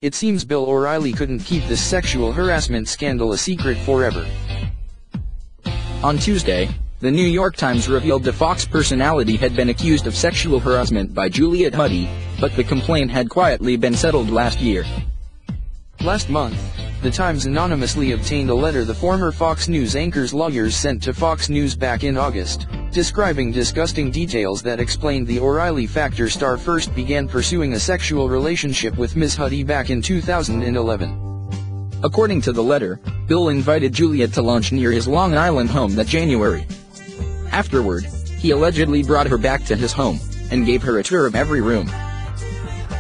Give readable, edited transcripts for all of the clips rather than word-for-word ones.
It seems Bill O'Reilly couldn't keep this sexual harassment scandal a secret forever. On Tuesday, the New York Times revealed the Fox personality had been accused of sexual harassment by Juliet Huddy, but the complaint had quietly been settled last year. Last month, the Times anonymously obtained a letter the former Fox News anchor's lawyers sent to Fox News back in August, describing disgusting details that explained the O'Reilly Factor star first began pursuing a sexual relationship with Miz Huddy back in 2011. According to the letter, Bill invited Juliet to lunch near his Long Island home that January. Afterward, he allegedly brought her back to his home, and gave her a tour of every room.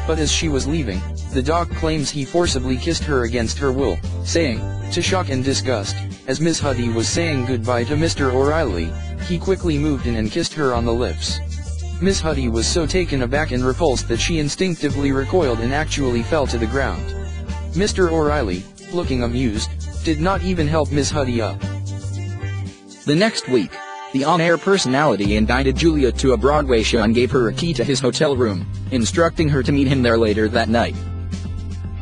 But as she was leaving, the doc claims he forcibly kissed her against her will, saying, to shock and disgust, as Miz Huddy was saying goodbye to Mr. O'Reilly, he quickly moved in and kissed her on the lips. Miz Huddy was so taken aback and repulsed that she instinctively recoiled and actually fell to the ground. Mr. O'Reilly, looking amused, did not even help Miz Huddy up. The next week, the on-air personality indicted Juliet to a Broadway show and gave her a key to his hotel room, instructing her to meet him there later that night.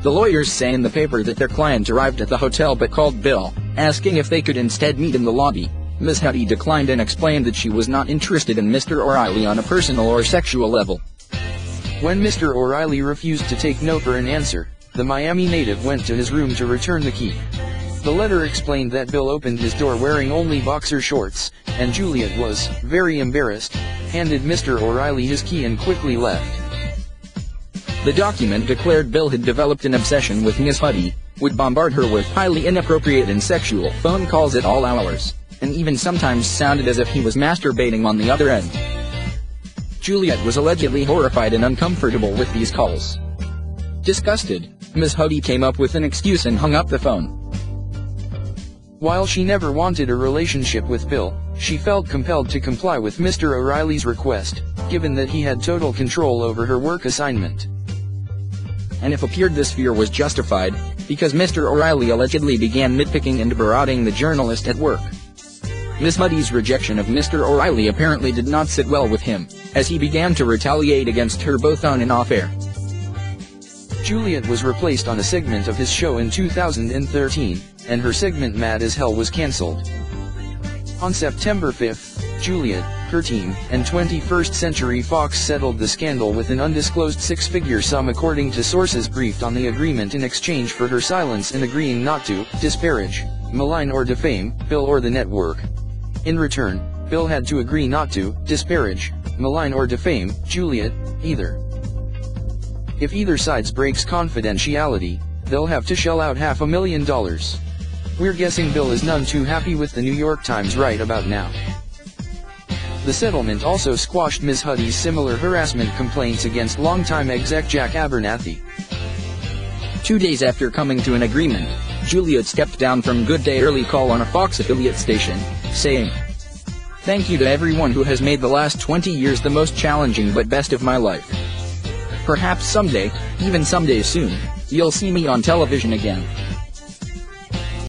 The lawyers say in the paper that their client arrived at the hotel but called Bill, asking if they could instead meet in the lobby. Miz Huddy declined and explained that she was not interested in Mr. O'Reilly on a personal or sexual level. When Mr. O'Reilly refused to take no for an answer, the Miami native went to his room to return the key. The letter explained that Bill opened his door wearing only boxer shorts, and Juliet was, very embarrassed, handed Mr. O'Reilly his key and quickly left. The document declared Bill had developed an obsession with Miz Huddy, would bombard her with highly inappropriate and sexual phone calls at all hours, and even sometimes sounded as if he was masturbating on the other end. Juliet was allegedly horrified and uncomfortable with these calls. Disgusted, Miz Huddy came up with an excuse and hung up the phone. While she never wanted a relationship with Bill, she felt compelled to comply with Mr. O'Reilly's request, given that he had total control over her work assignment. And it appeared this fear was justified, because Mr. O'Reilly allegedly began nitpicking and berating the journalist at work. Miz Huddy's rejection of Mr. O'Reilly apparently did not sit well with him, as he began to retaliate against her both on and off air. Juliet was replaced on a segment of his show in 2013, and her segment Mad as Hell was cancelled. On September 5, Juliet, her team, and 21st Century Fox settled the scandal with an undisclosed six-figure sum according to sources briefed on the agreement in exchange for her silence and agreeing not to disparage, malign or defame Bill or the network. In return, Bill had to agree not to disparage, malign or defame Juliet, either. If either side breaks confidentiality, they'll have to shell out $500,000. We're guessing Bill is none too happy with the New York Times right about now. The settlement also squashed Miz Huddy's similar harassment complaints against longtime exec Jack Abernathy. 2 days after coming to an agreement, Juliet stepped down from Good Day Early Call on a Fox affiliate station, saying, "Thank you to everyone who has made the last 20 years the most challenging but best of my life. Perhaps someday, even someday soon, you'll see me on television again."